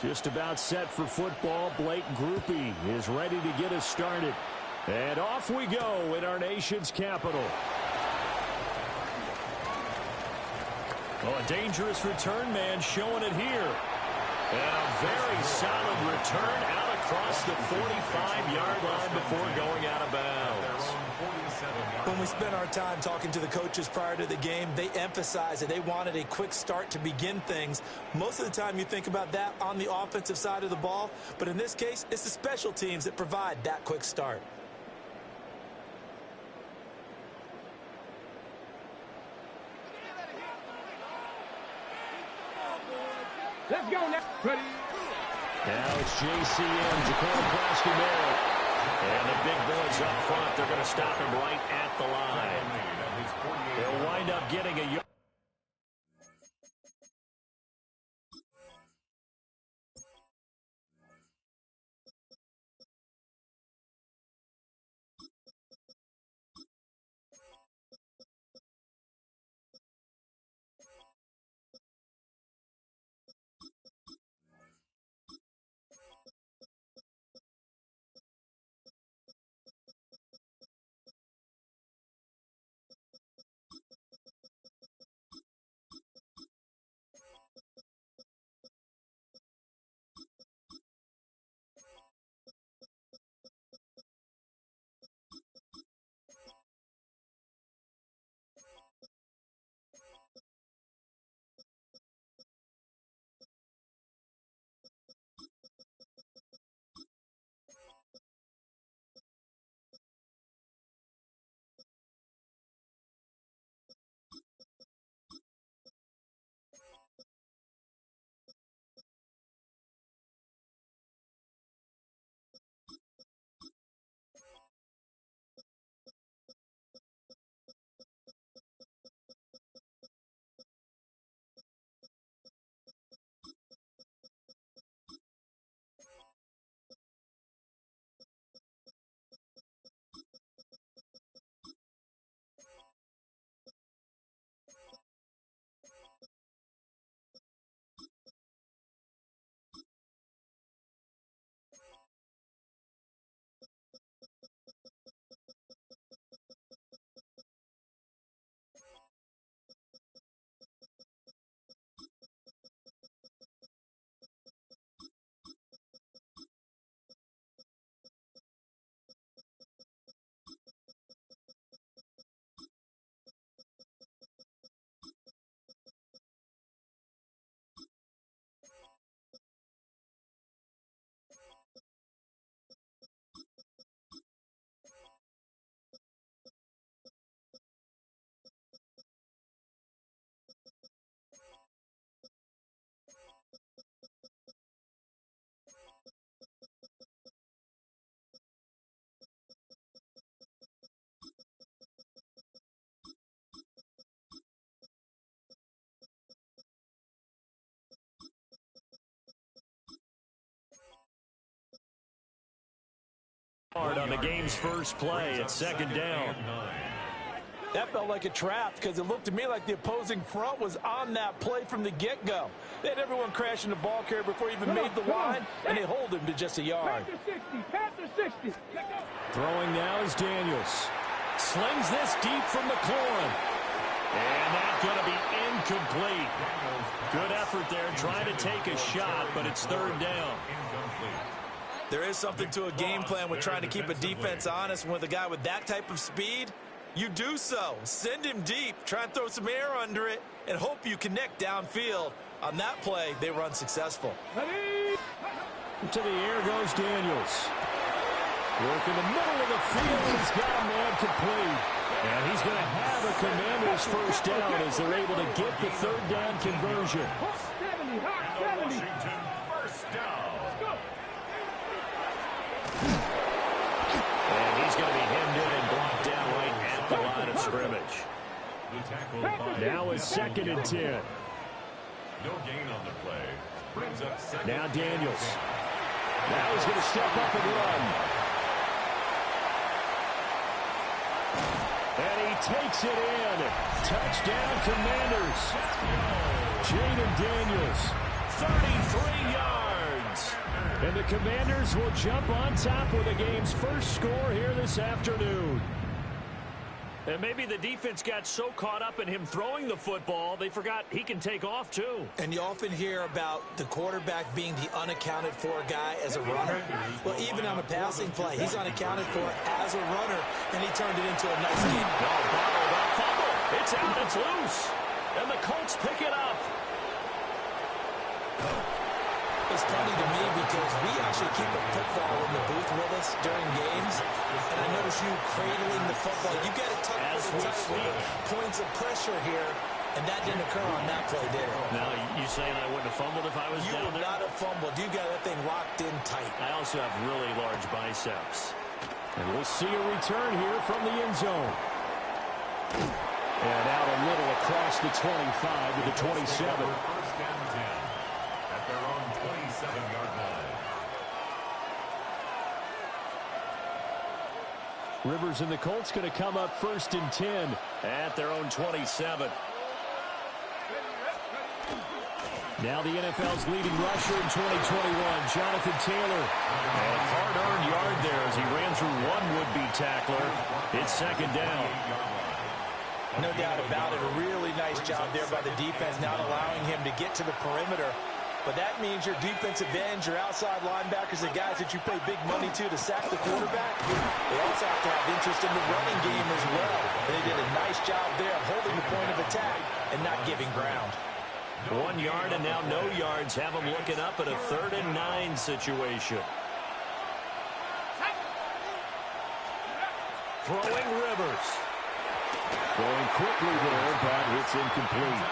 Just about set for football. Blake Groupie is ready to get us started. And off we go in our nation's capital. Oh, a dangerous return man showing it here. And a very solid return out across the 45-yard line before going out of bounds. When we spent our time talking to the coaches prior to the game, they emphasized that they wanted a quick start to begin things. Most of the time you think about that on the offensive side of the ball, but in this case, it's the special teams that provide that quick start. Let's go now. Ready. Now it's JCM, Jacoby Claston-Merritt. And the big boys up front, they're going to stop him right at the line. They'll wind up getting a yard. On the game's first play, it's second down. That felt like a trap because it looked to me like the opposing front was on that play from the get-go. They had everyone crashing the ball carrier before he even made the line, and they hold him to just a yard. Past the 60. Throwing now is Daniels. Slings this deep from McLaurin. And that's going to be incomplete. Good effort there trying to take a shot, but it's third down. There is something to a game plan with trying to keep a defense honest. With a guy with that type of speed, you do so. Send him deep, try and throw some air under it, and hope you connect downfield. On that play, they were unsuccessful. To the air goes Daniels. Work in the middle of the field. He's got a man complete. And he's going to have a Commanders first down as they're able to get the third down conversion. 70. First down. And he's going to be hemmed in and blocked down right at the line of scrimmage. Now it's 2nd and 10. No gain on the play. Brings up second. Now Daniels. Now he's going to step up and run. And he takes it in. Touchdown, Commanders. Jaden Daniels, 33 yards. downs. And the Commanders will jump on top with the game's first score here this afternoon. And maybe the defense got so caught up in him throwing the football, they forgot he can take off too. And you often hear about the quarterback being the unaccounted for guy as a runner. Well, even on a passing play, he's unaccounted for as a runner, and he turned it into a nice game. Bottled up fumble. It's out. It's loose. And the Colts pick it up. It's funny to me because we actually keep a football in the booth with us during games, and I notice you cradling the football. You get it tucked with points of pressure here, and that didn't occur on that play, did it? Now, you saying I wouldn't have fumbled if I was down there? You would not have fumbled. You got that thing locked in tight. I also have really large biceps. And we'll see a return here from the end zone. And out a little across the 25 to the 27. First and 10 at their own 27-yard line. Rivers and the Colts going to come up first and 10 at their own 27. Now the NFL's leading rusher in 2021, Jonathan Taylor. And hard-earned yard there as he ran through one would-be tackler. It's second down. No doubt about it. A really nice job there by the defense, not allowing him to get to the perimeter. But that means your defensive ends, your outside linebackers, the guys that you pay big money to sack the quarterback, they also have to have interest in the running game as well. They did a nice job there of holding the point of attack and not giving ground. 1 yard and now no yards have them looking up at a 3rd and 9 situation. Throwing Rivers. Throwing quickly there, but it's incomplete.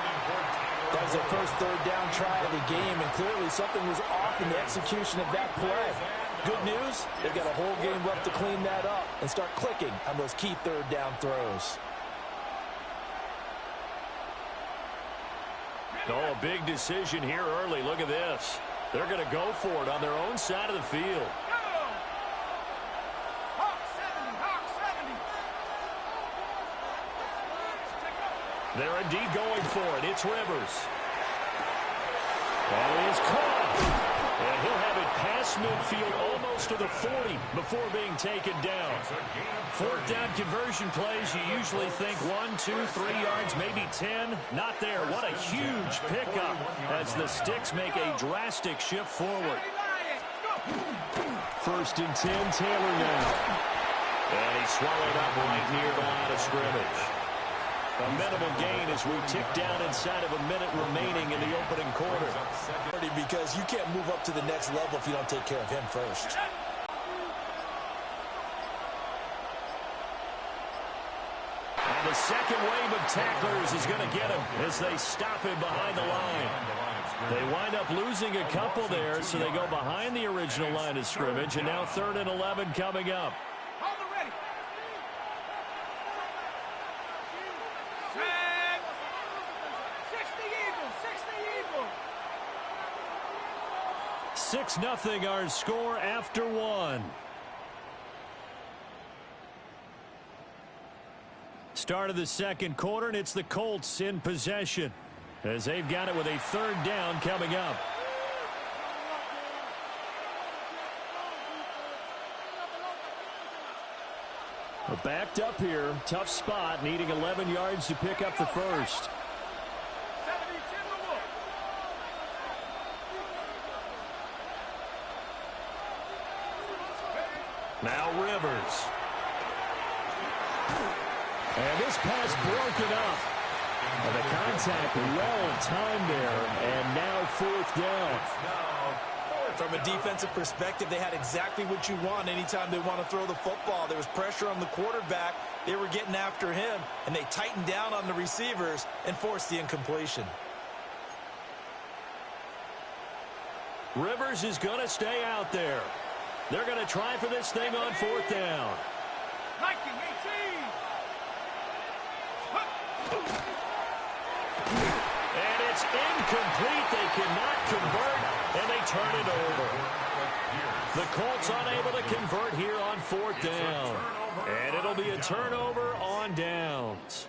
That was their first 3rd down try of the game, and clearly something was off in the execution of that play. Good news, they've got a whole game left to clean that up and start clicking on those key 3rd down throws. Oh, a big decision here early. Look at this. They're going to go for it on their own side of the field. They're indeed going for it. It's Rivers. That is caught. And he'll have it past midfield almost to the 40 before being taken down. 4th down conversion plays, you usually think 1, 2, 3 yards, maybe 10. Not there. What a huge pickup as the Sticks make a drastic shift forward. First and 10, Taylor now. And he's swallowed up right near the line of scrimmage. A minimal gain as we tick down inside of a minute remaining in the opening quarter. Because you can't move up to the next level if you don't take care of him first. And the second wave of tacklers is going to get him as they stop him behind the line. They wind up losing a couple there, so they go behind the original line of scrimmage, and now 3rd and 11 coming up. 6-0 our score after 1. Start of the second quarter, and it's the Colts in possession as they've got it with a 3rd down coming up. We're backed up here. Tough spot, needing 11 yards to pick up the first. Now Rivers. And this pass broken up. And the contact well timed there. And now 4th down. From a defensive perspective, they had exactly what you want anytime they want to throw the football. There was pressure on the quarterback. They were getting after him, and they tightened down on the receivers and forced the incompletion. Rivers is going to stay out there. They're going to try for this thing on 4th down. And it's incomplete. They cannot convert, and they turn it over. The Colts unable to convert here on 4th down. And it'll be a turnover on downs.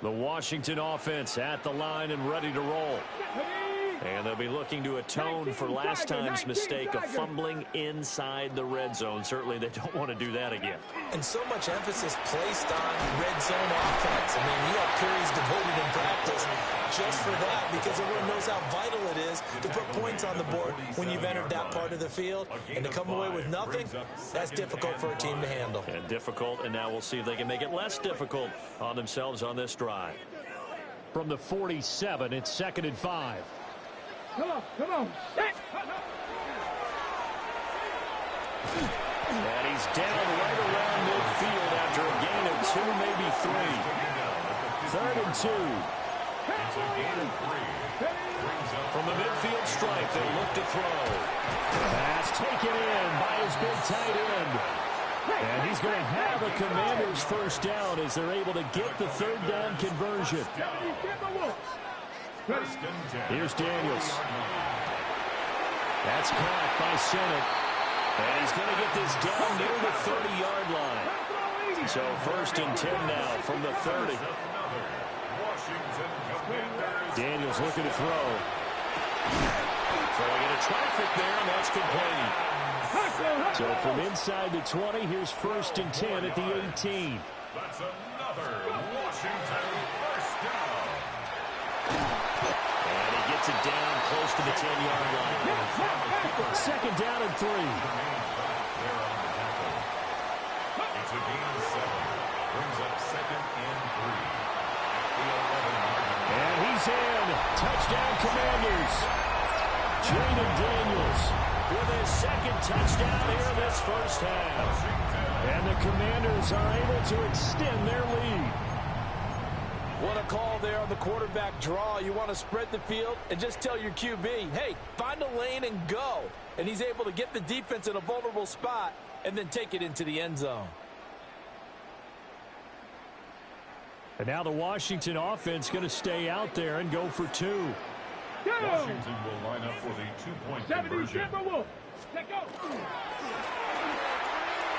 The Washington offense at the line and ready to roll. And they'll be looking to atone for last time's mistake of fumbling inside the red zone. Certainly they don't want to do that again. And so much emphasis placed on red zone offense. I mean, you have periods devoted in practice just for that because everyone knows how vital it is to put points on the board when you've entered that part of the field. And to come away with nothing, that's difficult for a team to handle. And difficult, and now we'll see if they can make it less difficult on themselves on this drive. From the 47, it's 2nd and 5. Come on. And he's down right around midfield after a gain of 2, maybe 3. 3rd and 2. From the midfield stripe, they look to throw. Pass taken in by his big tight end. And he's going to have a Commanders first down as they're able to get the 3rd down conversion. Here's Daniels. That's caught by Sennett. And he's going to get this down near the 30-yard line. So 1st and 10 now from the 30. Daniels looking to throw. Throwing into traffic there, and that's complete. So from inside the 20, here's 1st and 10 at the 18. That's another Washington first down. And he gets it down close to the 10-yard line. 2nd down and 3. It's a gain of 7. Brings up 2nd and 3. And he's in. Touchdown, Commanders. Jaden Daniels with his 2nd touchdown here this first half. And the Commanders are able to extend their lead. What a call there on the quarterback draw. You want to spread the field and just tell your QB, hey, find a lane and go. And he's able to get the defense in a vulnerable spot and then take it into the end zone. And now the Washington offense going to stay out there and go for 2. Washington will line up for the 2-point conversion.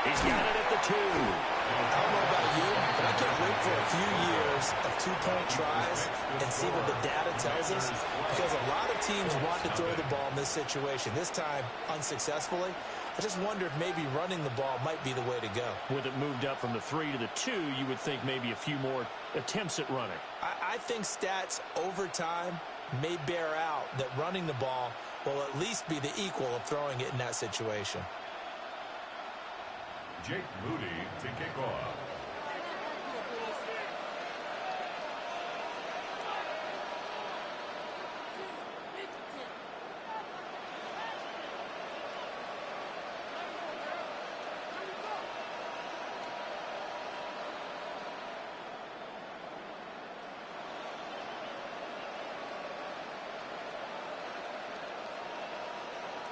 He's got it at the 2. I don't know about you, but I can't wait for a few years of 2-point tries and see what the data tells us, because a lot of teams want to throw the ball in this situation. This time, unsuccessfully. I just wonder if maybe running the ball might be the way to go. With it moved up from the 3 to the 2, you would think maybe a few more attempts at running. I think stats over time may bear out that running the ball will at least be the equal of throwing it in that situation. Jake Moody to kick off.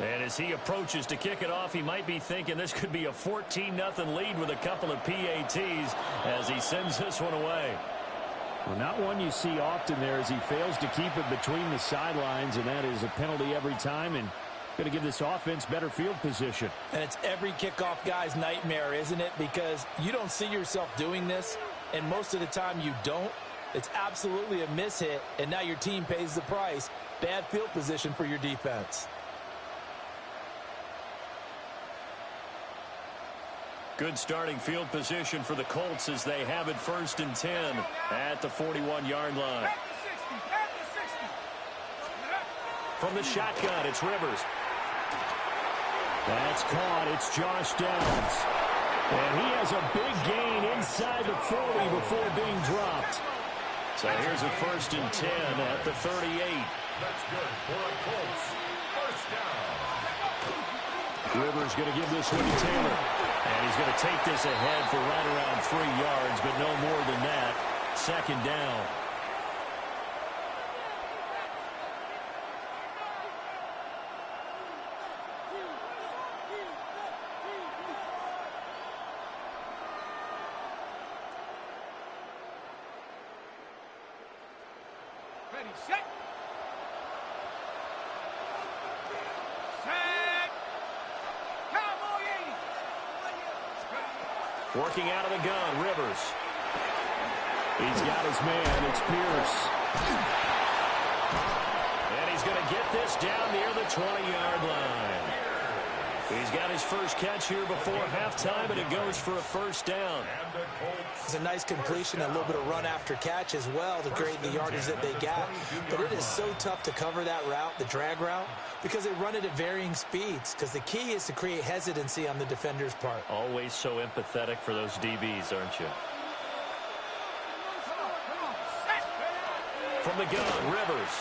And as he approaches to kick it off, he might be thinking this could be a 14-0 lead with a couple of PATs as he sends this one away. Well, not one you see often there as he fails to keep it between the sidelines, and that is a penalty every time and going to give this offense better field position. And it's every kickoff guy's nightmare, isn't it? Because you don't see yourself doing this, and most of the time you don't. It's absolutely a mishit, and now your team pays the price. Bad field position for your defense. Good starting field position for the Colts as they have it 1st and 10 at the 41-yard line. From the shotgun, it's Rivers. That's caught. It's Josh Downs. And he has a big gain inside the 40 before being dropped. So here's a 1st and 10 at the 38. That's good for the Colts. First down. Rivers going to give this one to Taylor. And he's going to take this ahead for right around 3 yards, but no more than that. 2nd down. Ready, set. Working out of the gun, Rivers. He's got his man. It's Pierce. And he's going to get this down near the 20-yard line. He's got his first catch here before halftime, and it goes for a first down. It's a nice completion, a little bit of run after catch as well to create the yardage that they got. But it is so tough to cover that route, the drag route, because they run it at varying speeds, because the key is to create hesitancy on the defender's part. Always so empathetic for those DBs, aren't you? From the gun, Rivers.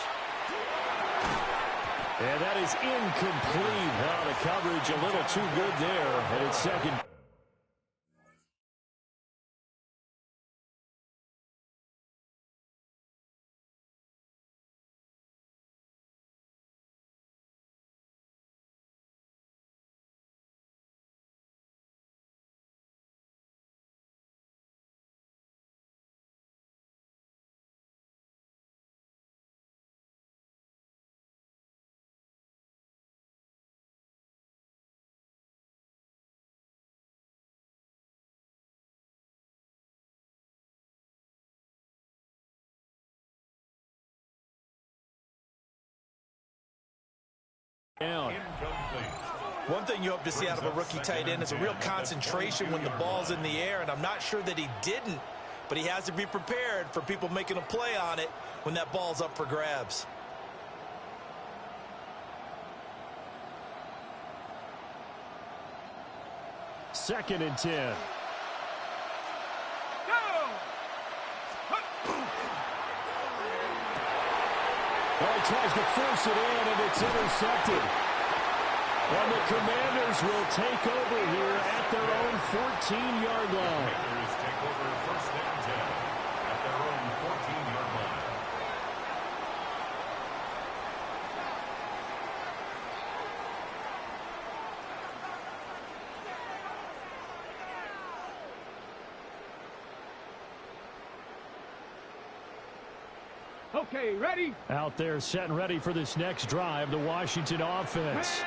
And that is incomplete. Oh, the coverage a little too good there. And it's second. Down. One thing you hope to see out of a rookie tight end is a real concentration when the ball's in the air, and I'm not sure that he didn't, but he has to be prepared for people making a play on it when that ball's up for grabs. Second and 10. Well, he tries to force it in, and it's intercepted. And the Commanders will take over here at their own 14-yard line. Commanders take over first and 10 at their own 14-yard line. Okay, ready? Out there set and ready for this next drive, the Washington offense.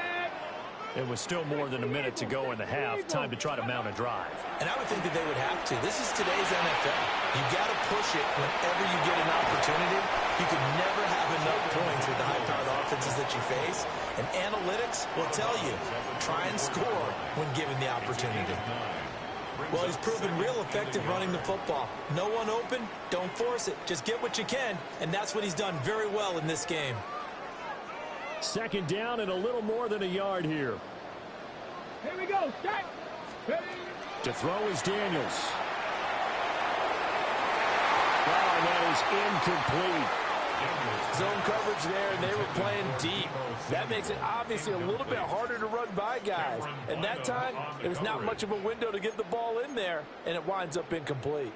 It was still more than a minute to go in the half. Time to try to mount a drive. And I would think that they would have to. This is today's NFL. You got to push it whenever you get an opportunity. You can never have enough points with the high-powered offenses that you face. And analytics will tell you, try and score when given the opportunity. Well, he's proven real effective running the football. No one open, don't force it. Just get what you can, and that's what he's done very well in this game. Second down and a little more than a yard here. Here we go. Set. Ready. To throw is Daniels. Oh, and that is incomplete. Zone coverage there, and they were playing deep. That makes it obviously a little bit harder to run by guys. And that time, it was not much of a window to get the ball in there, and it winds up incomplete.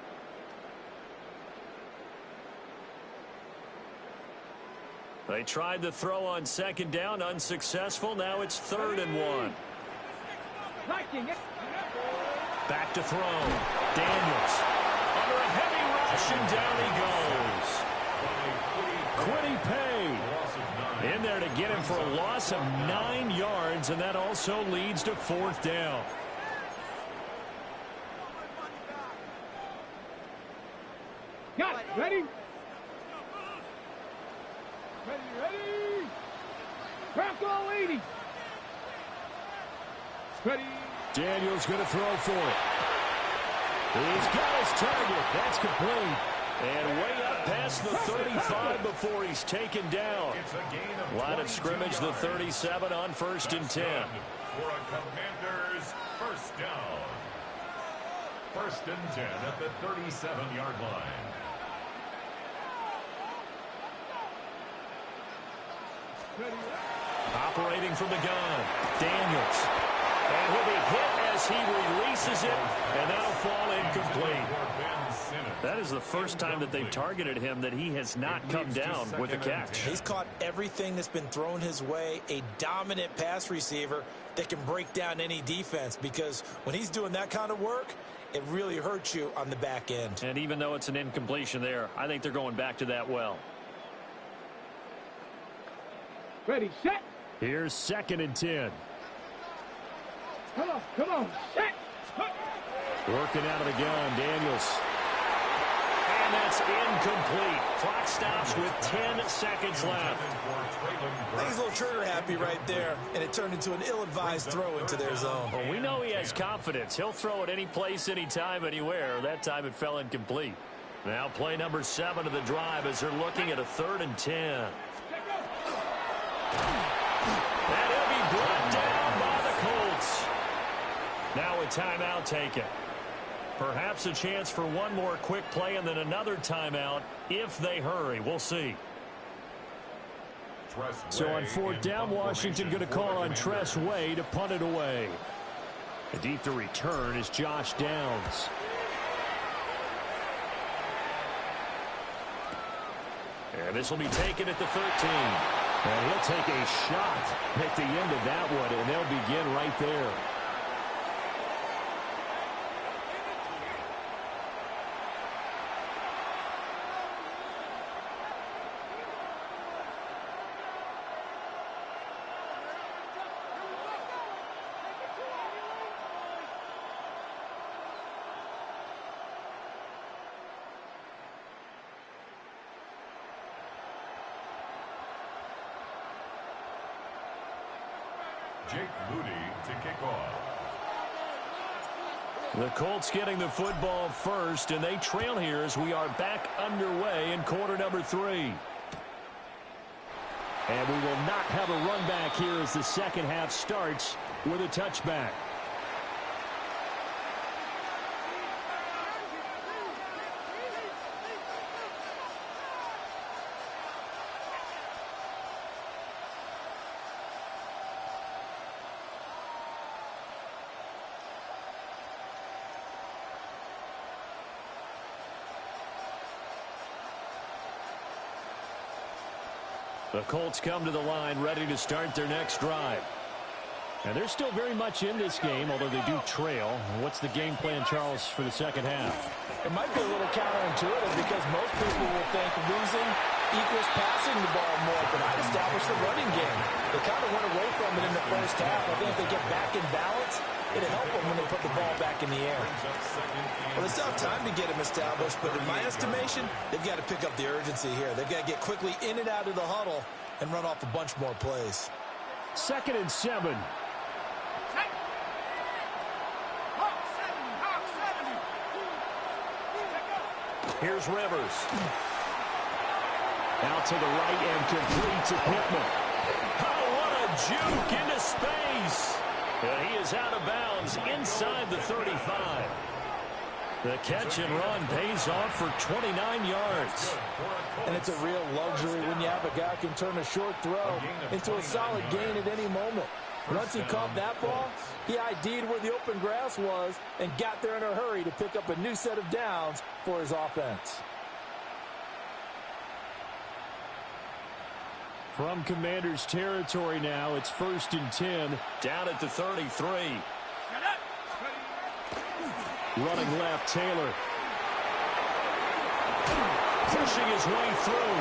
They tried the throw on second down, unsuccessful. Now it's 3rd and 1. Back to throw. Daniels. Under a heavy rush, and down he goes. Quiddy Pay in there to get him for a loss of 9 yards, and that also leads to 4th down. Got it. Ready? Ready. Crack all 80. Ready. Daniels going to throw for it. He's got his target. That's complete. And way up past the 35 before he's taken down. Line of scrimmage, the 37 on 1st and 10. For a Commanders first down. 1st and 10 at the 37-yard line. Operating from the gun, Daniels. And he'll be hit as he releases it, and that'll fall incomplete. That is the first time that they've targeted him that he has not come down with a catch. He's caught everything that's been thrown his way, a dominant pass receiver that can break down any defense, because when he's doing that kind of work, it really hurts you on the back end. And even though it's an incompletion there, I think they're going back to that well. Ready, set. Here's 2nd and 10. Come on, set. Working out of the gun, Daniels. And that's incomplete. Clock stops with 10 seconds left. I think he's a little trigger happy right there, and it turned into an ill-advised throw into their zone. Well, we know he has confidence. He'll throw it any place, anytime, anywhere. That time it fell incomplete. Now play number 7 of the drive as they're looking at a 3rd and 10. And he'll be brought down by the Colts. Now a timeout taken. Perhaps a chance for one more quick play and then another timeout if they hurry. We'll see. So on 4th down, Washington going to call on Tress Way to punt it away. Deep to return is Josh Downs. And this will be taken at the 13. And he'll take a shot at the end of that one, and they'll begin right there. Jake Moody to kick off. The Colts getting the football first, and they trail here as we are back underway in quarter number 3. And we will not have a run back here as the second half starts with a touchback. The Colts come to the line ready to start their next drive. And they're still very much in this game, although they do trail. What's the game plan, Charles, for the second half? It might be a little counterintuitive because most people will think losing equals passing the ball more, but I'd establish the running game. They kind of went away from it in the first half. I think if they get back in balance, it'll help them when they put the ball back in the air. Well, it's not time to get him established, but in my estimation, they've got to pick up the urgency here. They've got to get quickly in and out of the huddle and run off a bunch more plays. 2nd and 7. Here's Rivers. Out to the right and complete to Pittman. Oh, what a juke into space. And he is out of bounds inside the 35. The catch and run pays off for 29 yards. And it's a real luxury when you have a guy who can turn a short throw into a solid gain at any moment. Once he caught that ball, he ID'd where the open grass was and got there in a hurry to pick up a new set of downs for his offense. From Commanders territory now, it's 1st and 10. Down at the 33. Running left, Taylor. Pushing his way through.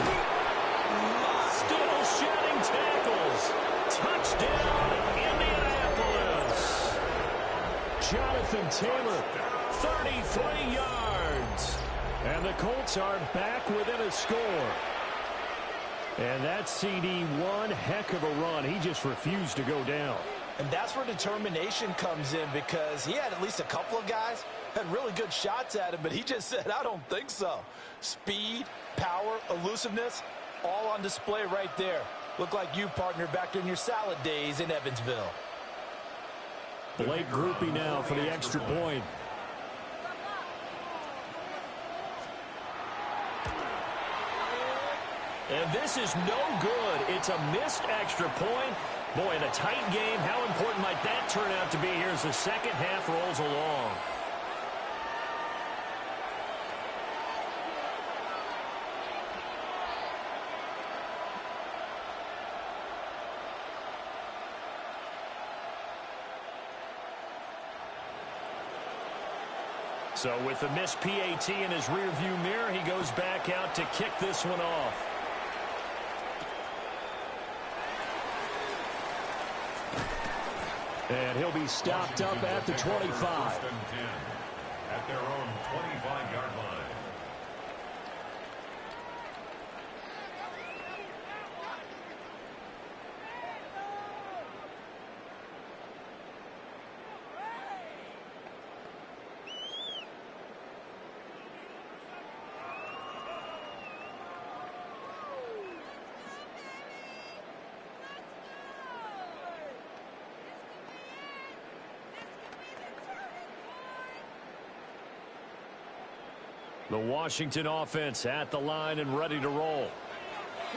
Still shedding tackles. Touchdown, Indianapolis. Jonathan Taylor. 33 yards. And the Colts are back within a score. And that CD, one heck of a run. He just refused to go down. And that's where determination comes in, because he had at least a couple of guys had really good shots at him, but he just said, I don't think so. Speed, power, elusiveness, all on display right there. Look like you, partner, back in your salad days in Evansville. Late groupie now for the extra point. And this is no good. It's a missed extra point. Boy, in a tight game, how important might that turn out to be here as the second half rolls along? So with the missed PAT in his rearview mirror, he goes back out to kick this one off. And he'll be stopped up at the 25. At their own 25-yard line. The Washington offense at the line and ready to roll.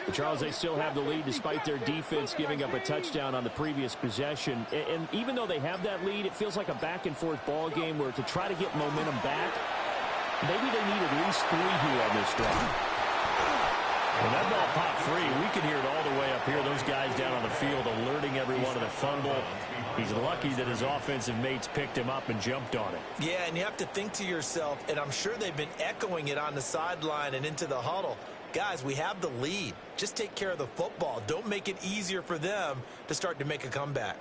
But Charles, they still have the lead despite their defense giving up a touchdown on the previous possession. And even though they have that lead, it feels like a back-and-forth ball game where to try to get momentum back, maybe they need at least 3 here on this drive. When that ball popped free, we could hear it all the way up here. Those guys down on the field alerting everyone of the fumble. He's lucky that his offensive mates picked him up and jumped on it. Yeah, and you have to think to yourself, and I'm sure they've been echoing it on the sideline and into the huddle. Guys, we have the lead. Just take care of the football. Don't make it easier for them to start to make a comeback.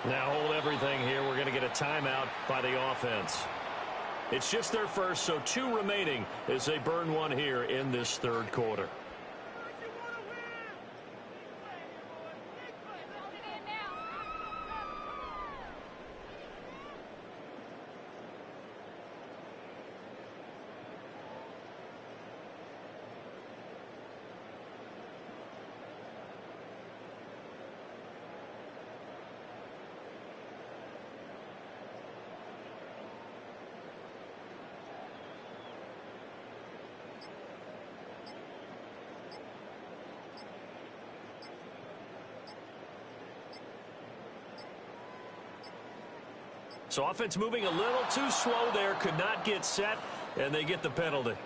Now hold everything here. We're going to get a timeout by the offense. It's just their first, so 2 remaining as they burn one here in this third quarter. So offense moving a little too slow there, could not get set, and they get the penalty.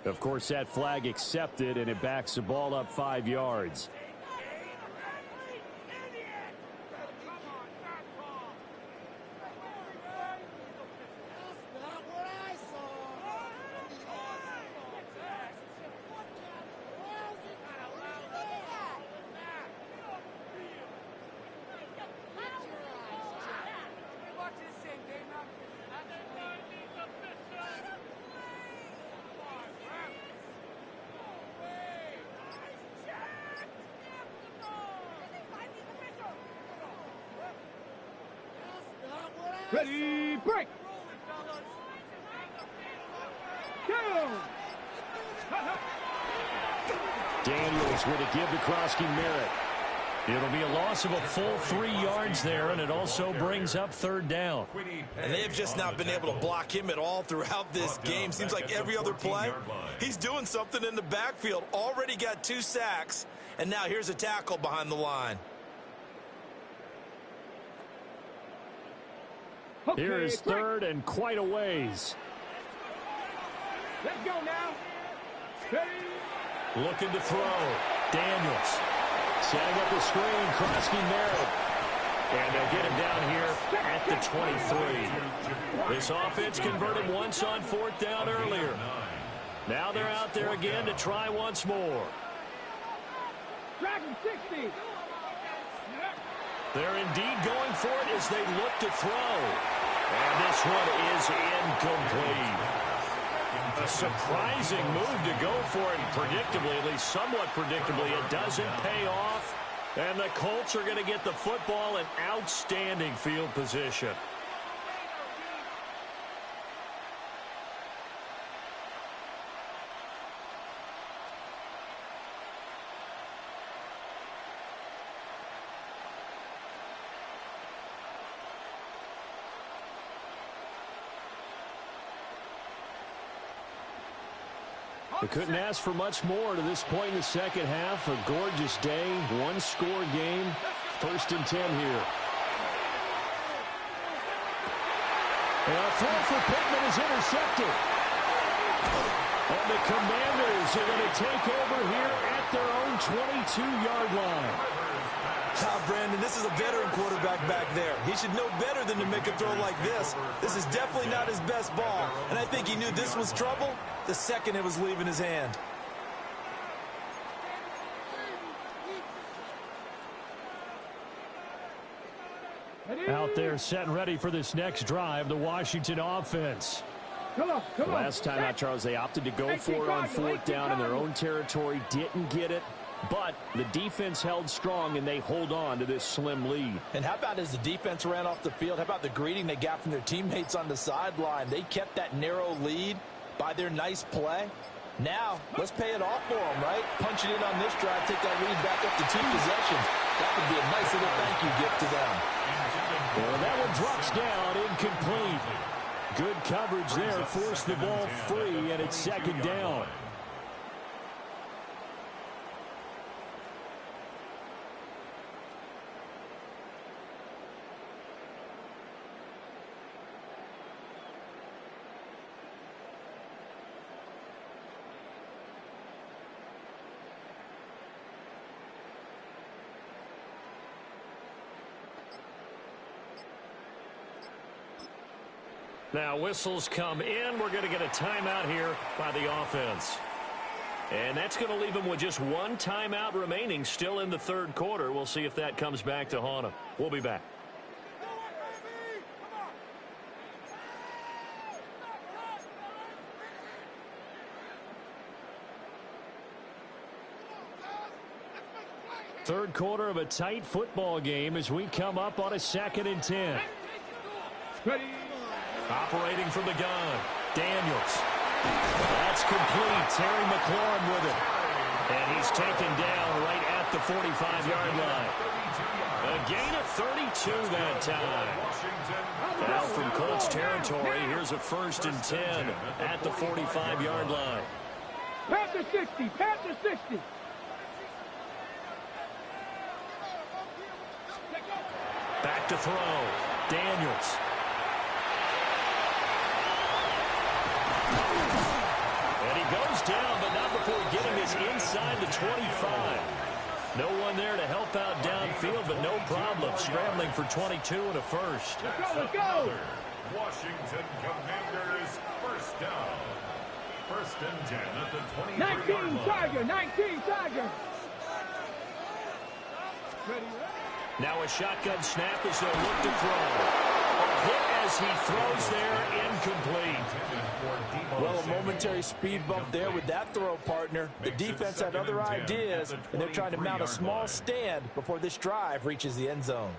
Of course, that flag accepted, and it backs the ball up 5 yards. Ready, break. Go. Daniels with a give to Krosky Merritt. It'll be a loss of a full 3 yards there, and it also brings up third down. And they've just not been able to block him at all throughout this game. Seems like every other play, he's doing something in the backfield. Already got 2 sacks, and now here's a tackle behind the line. Okay, Here is break. third and quite a ways. Let's go now. Ready. Looking to throw. Daniels. Setting up the screen, Krosky Merritt. And they'll get him down here at the 23. This offense converted once on 4th down earlier. Now they're out there again to try once more. Dragon 60. They're indeed going for it as they look to throw. And this one is incomplete. A surprising move to go for it, and predictably, at least somewhat predictably, it doesn't pay off. And the Colts are going to get the football in outstanding field position. We couldn't ask for much more to this point in the second half. A gorgeous day, 1-score game. 1st and 10 here. And a throw for Pittman is intercepted. And the Commanders are going to take over here at their own 22-yard line. Brandon, this is a veteran quarterback back there. He should know better than to make a throw like this. This is definitely not his best ball, and I think he knew this was trouble the second it was leaving his hand. Out there set and ready for this next drive, the Washington offense. Come on. Last time out, Charles, they opted to go for it on 4th down in their own territory. Didn't get it. But the defense held strong, and they hold on to this slim lead. And how about as the defense ran off the field, how about the greeting they got from their teammates on the sideline? They kept that narrow lead, by their nice play. Now, let's pay it off for them, right? Punch it in on this drive, take that lead back up to 2 possessions. That would be a nice little thank you gift to them. Well, that one drops down, incomplete. Good coverage there, forced the ball free, and it's 2nd down. Now whistles come in. We're going to get a timeout here by the offense. And that's going to leave them with just 1 timeout remaining still in the 3rd quarter. We'll see if that comes back to haunt them. We'll be back. Third quarter of a tight football game as we come up on a 2nd and 10. Ready. Operating from the gun, Daniels. That's complete. Terry McLaurin with it. And he's taken down right at the 45-yard line. A gain of 32 that time. Now from Colts territory, here's a 1st and 10 at the 45-yard line. Panther 60. Panther 60. Back to throw. Daniels. And he goes down, but not before getting this inside the 25. No one there to help out downfield, but no problem. Scrambling for 22 and a 1st. Let's go. Washington Commanders, 1st down. 1st and 10 at the 23-yard 19 line. Tiger. 19 Tiger. Ready. Now a shotgun snap as they'll look to throw. A hit as he throws there, incomplete. Well, a momentary speed bump there with that throw, partner. The defense had other ideas, and they're trying to mount a small stand before this drive reaches the end zone.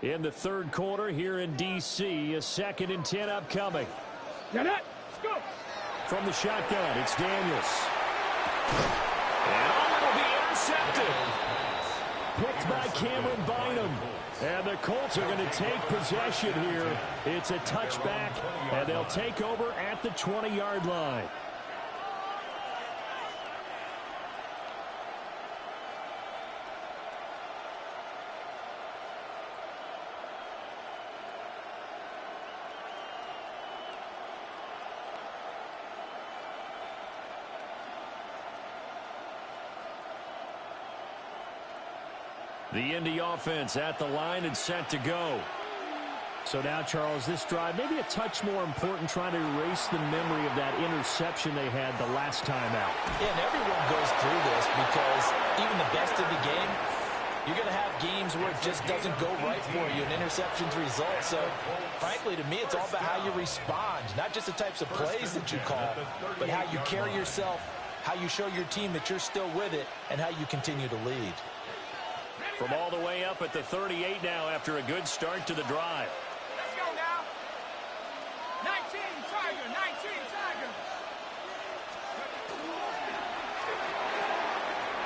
In the 3rd quarter here in D.C., a 2nd and 10 upcoming. Get it. Let's go. From the shotgun, it's Daniels. And it'll be intercepted. Picked by Cameron Bynum. And the Colts are going to take possession here. It's a touchback, and they'll take over at the 20-yard line. The Indy offense at the line and set to go. So now, Charles, this drive maybe a touch more important, trying to erase the memory of that interception they had the last time out. Yeah, and everyone goes through this because even the best of the game, you're going to have games where it just doesn't go right for you, and interceptions result. So, frankly, to me, it's all about how you respond, not just the types of plays that you call, but how you carry yourself, how you show your team that you're still with it, and how you continue to lead. From all the way up at the 38 now after a good start to the drive. Let's go now. 19 Tiger. 19 Tiger.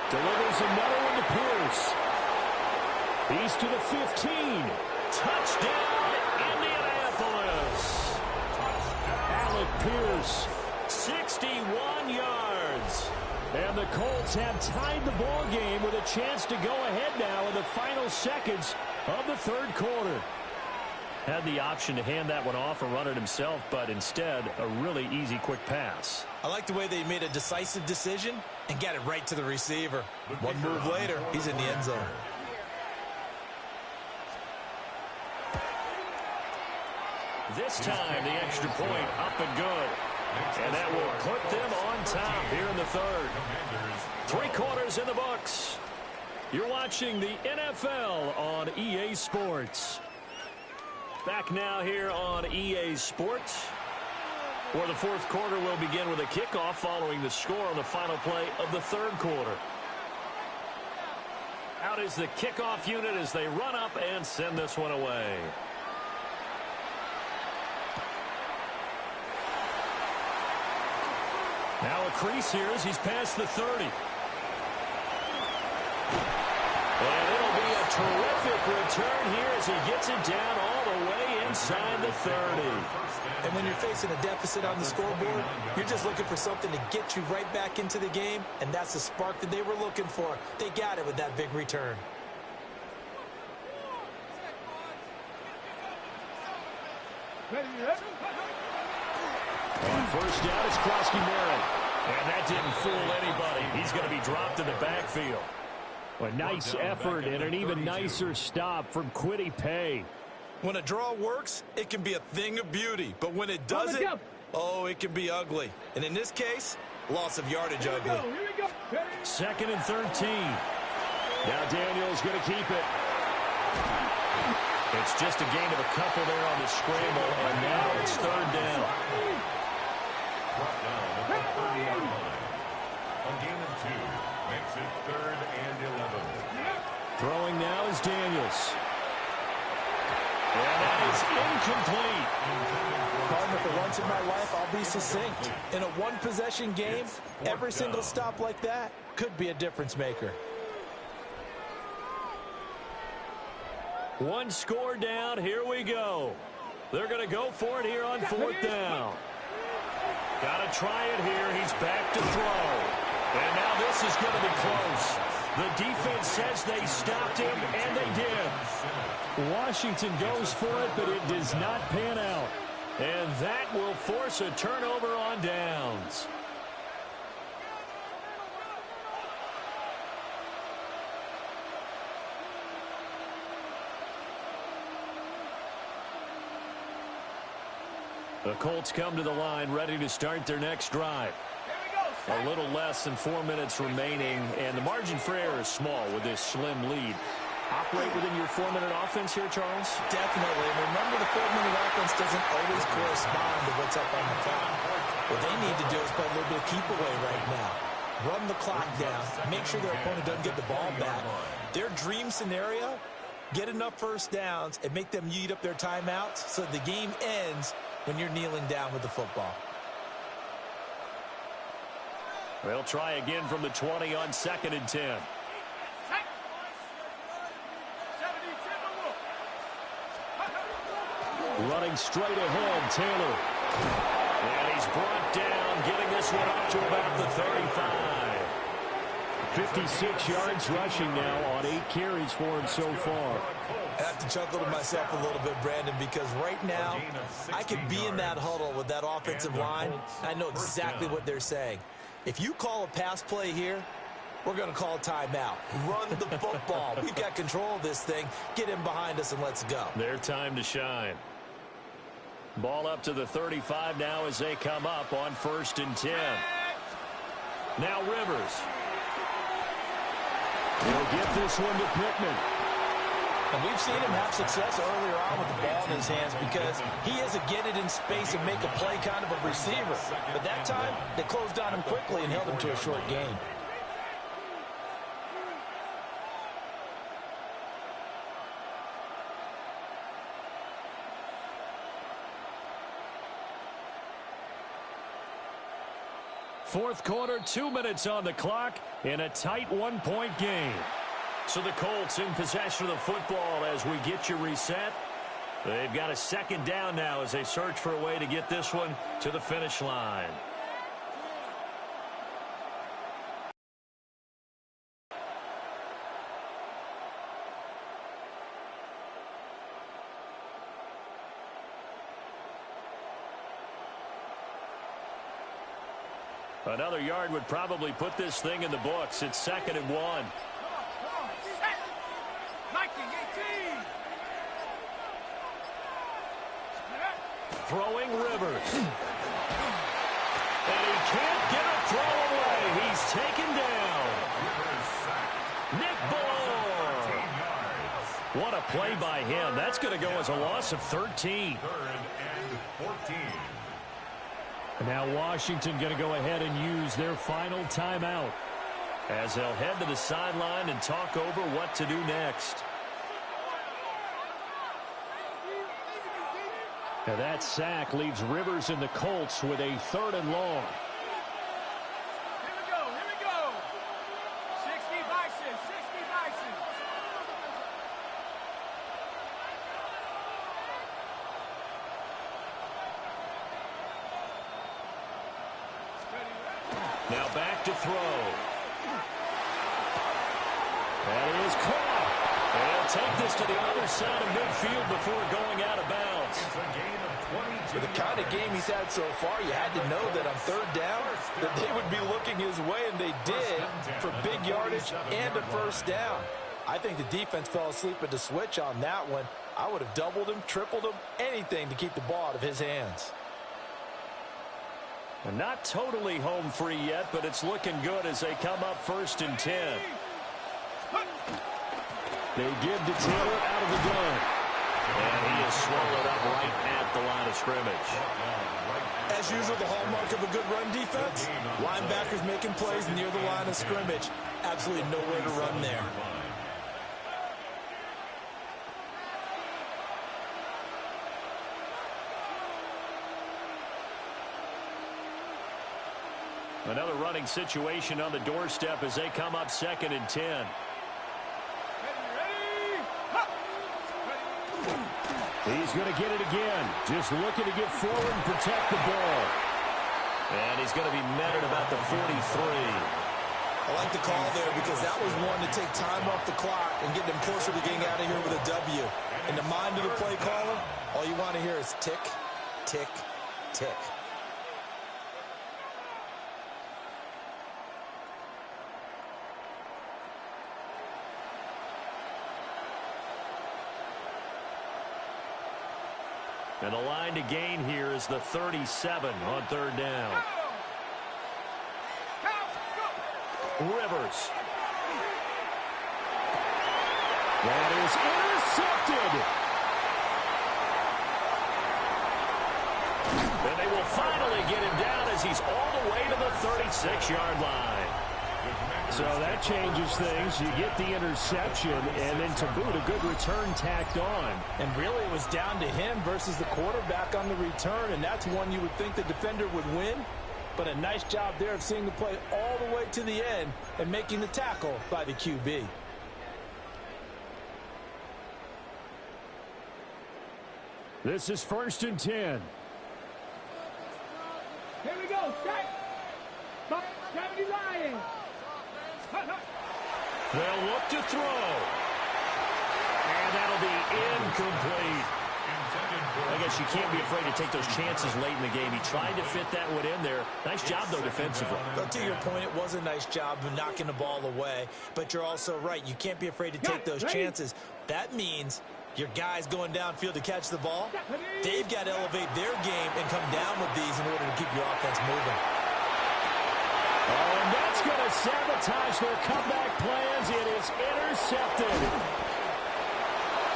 Delivers another one to Pierce. He's to the 15. Touchdown, Indianapolis. Alec Pierce. 61 yards. And the Colts have tied the ball game with a chance to go ahead now in the final seconds of the 3rd quarter. Had the option to hand that one off or run it himself, but instead a really easy quick pass. I like the way they made a decisive decision and got it right to the receiver. One move later, he's in the end zone. This time the extra point up and good. And that will put them on top here in the 3rd. 3 quarters in the books. You're watching the NFL on EA Sports. Back now here on EA Sports. Well, the fourth quarter will begin with a kickoff following the score on the final play of the third quarter. Out is the kickoff unit as they run up and send this one away. Now a crease here as he's past the 30. And it'll be a terrific return here as he gets it down all the way inside the 30. And when you're facing a deficit on the scoreboard, you're just looking for something to get you right back into the game, and that's the spark that they were looking for. They got it with that big return. On first down, it's Krosky-Merritt. And that didn't fool anybody. He's going to be dropped in the backfield. A nice effort and an even nicer stop from Kwity Paye. When a draw works, it can be a thing of beauty. But when it doesn't, oh, it can be ugly. And in this case, loss of yardage ugly. Second and 13. Now Daniels going to keep it. It's just a gain of a couple there on the scramble, and now it's third down. Brought down at the 30-yard line. A gain of 2 makes it 3rd and 11. Throwing now is Daniels. And that is incomplete. Partner, for once in my life, I'll be succinct. In a one-possession game, every single stop like that could be a difference maker. One score down. Here we go. They're going to go for it here on fourth down. Got to try it here. He's back to throw. And now this is going to be close. The defense says they stopped him, and they did. Washington goes for it, but it does not pan out. And that will force a turnover on downs. The Colts come to the line ready to start their next drive. A little less than 4 minutes remaining, and the margin for error is small with this slim lead. Operate within your 4-minute offense here, Charles? Definitely. And remember, the 4-minute offense doesn't always correspond to what's up on the clock. What they need to do is play a little bit of keep away right now. Run the clock down. Make sure their opponent doesn't get the ball back. Their dream scenario, get enough first downs and make them eat up their timeouts so the game ends when you're kneeling down with the football. They'll try again from the 20 on 2nd and 10. Running straight ahead, Taylor. And he's brought down, getting this one up to about the 35. 56 yards rushing now on 8 carries for him so far. I have to chuckle to myself a little bit, Brandon, because right now I could be in that huddle with that offensive line. I know exactly what they're saying. If you call a pass play here, we're going to call a timeout. Run the football. We've got control of this thing. Get in behind us and let's go. Their time to shine. Ball up to the 35 now as they come up on 1st and 10. Now Rivers. He'll get this one to Pittman. And we've seen him have success earlier on with the ball in his hands because he is a get it in space and make a play kind of a receiver. But that time, they closed on him quickly and held him to a short gain. Fourth quarter, 2 minutes on the clock in a tight 1-point game. So the Colts in possession of the football as we get you reset. They've got a 2nd down now as they search for a way to get this one to the finish line. Another yard would probably put this thing in the books. It's 2nd and 1. Throwing Rivers. And he can't get a throw away. He's taken down. Nick Ball. What a play by him. That's going to go as a loss of 13. 3rd and 14. And now Washington going to go ahead and use their final timeout as they'll head to the sideline and talk over what to do next. Now that sack leaves Rivers and the Colts with a 3rd and long. Here we go. 60 Bison, 60 Bison. Now back to throw. That is caught. And he'll take this to the other side of midfield before going out of bounds. With the kind of game he's had so far, you had to know that on 3rd down that they would be looking his way, and they did, for big yardage and a 1st down. I think the defense fell asleep at the switch on that one. I would have doubled him, tripled him, anything to keep the ball out of his hands. And not totally home free yet, but it's looking good as they come up 1st and 10. They give to Taylor out of the gun. And he is swallowed up right at the line of scrimmage. As usual, the hallmark of a good run defense, linebackers making plays near the line of scrimmage. Absolutely nowhere to run there. Another running situation on the doorstep as they come up 2nd and 10. He's going to get it again. Just looking to get forward and protect the ball. And he's going to be met at about the 43. I like the call there because that was one to take time off the clock and get them closer to getting out of here with a W. In the mind of the play caller, all you want to hear is tick, tick, tick. And the line to gain here is the 37 on 3rd down. Rivers. That is intercepted. And they will finally get him down as he's all the way to the 36-yard line. So that changes things. You get the interception, and then to boot, a good return tacked on. And really, it was down to him versus the quarterback on the return, and that's one you would think the defender would win. But a nice job there of seeing the play all the way to the end and making the tackle by the QB. This is 1st and 10. Here we go. Strike. 70 Lions. They'll look to throw. And that'll be incomplete. I guess you can't be afraid to take those chances late in the game. He tried to fit that one in there. Nice job, though, defensively. But to your point, it was a nice job of knocking the ball away. But you're also right. You can't be afraid to take those chances. That means your guys going downfield to catch the ball, they've got to elevate their game and come down with these in order to keep your offense moving. Oh, and that's going to sabotage their comeback plans. It is intercepted.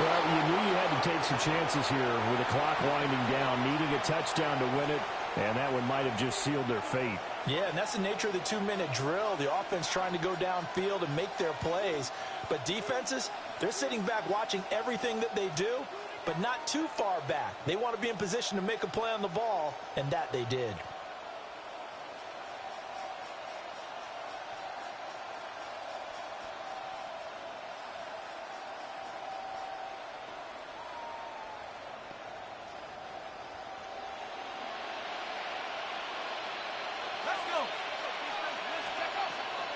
Well, you knew you had to take some chances here with the clock winding down, needing a touchdown to win it, and that one might have just sealed their fate. Yeah, and that's the nature of the 2-minute drill. The offense trying to go downfield and make their plays. But defenses, they're sitting back watching everything that they do, but not too far back. They want to be in position to make a play on the ball, and that they did.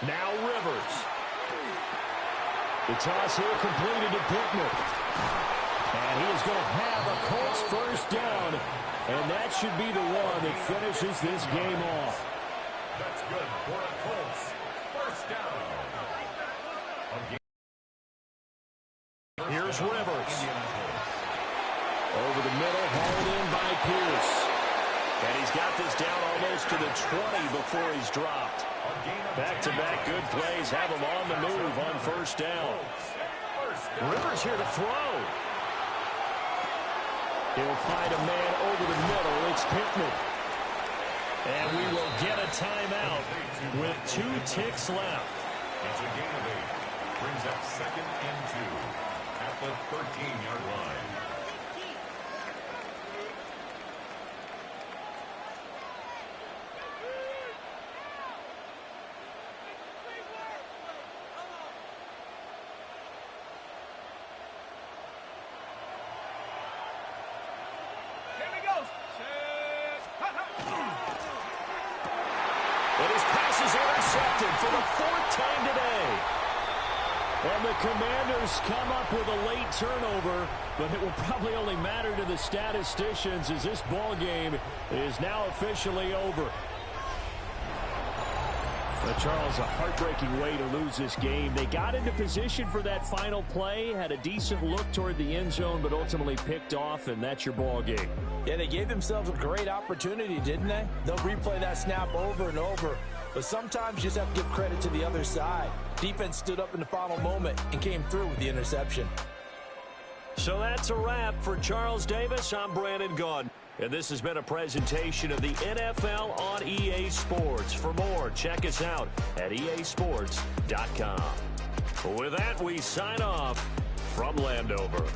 Now Rivers. The toss here completed to Pittman. And he is going to have a Colts 1st down. And that should be the one that finishes this game off. That's good for a Colts 1st down. Here's Rivers. Over the middle, hauled in by Pierce. And he's got this down almost to the 20 before he's dropped. Back-to-back good plays have him on the move on 1st down. Rivers here to throw. He'll find a man over the middle. It's Pittman. And we will get a timeout with 2 ticks left. It's a gain of 8. Brings up 2nd and 2 at the 13-yard line. And his pass is intercepted for the 4th time today. And the Commanders come up with a late turnover, but it will probably only matter to the statisticians as this ball game is now officially over. But Charles, a heartbreaking way to lose this game. They got into position for that final play, had a decent look toward the end zone, but ultimately picked off, and that's your ball game. Yeah, they gave themselves a great opportunity, didn't they? They'll replay that snap over and over. But sometimes you just have to give credit to the other side. Defense stood up in the final moment and came through with the interception. So that's a wrap for Charles Davis. I'm Brandon Gaudin. And this has been a presentation of the NFL on EA Sports. For more, check us out at easports.com. With that, we sign off from Landover.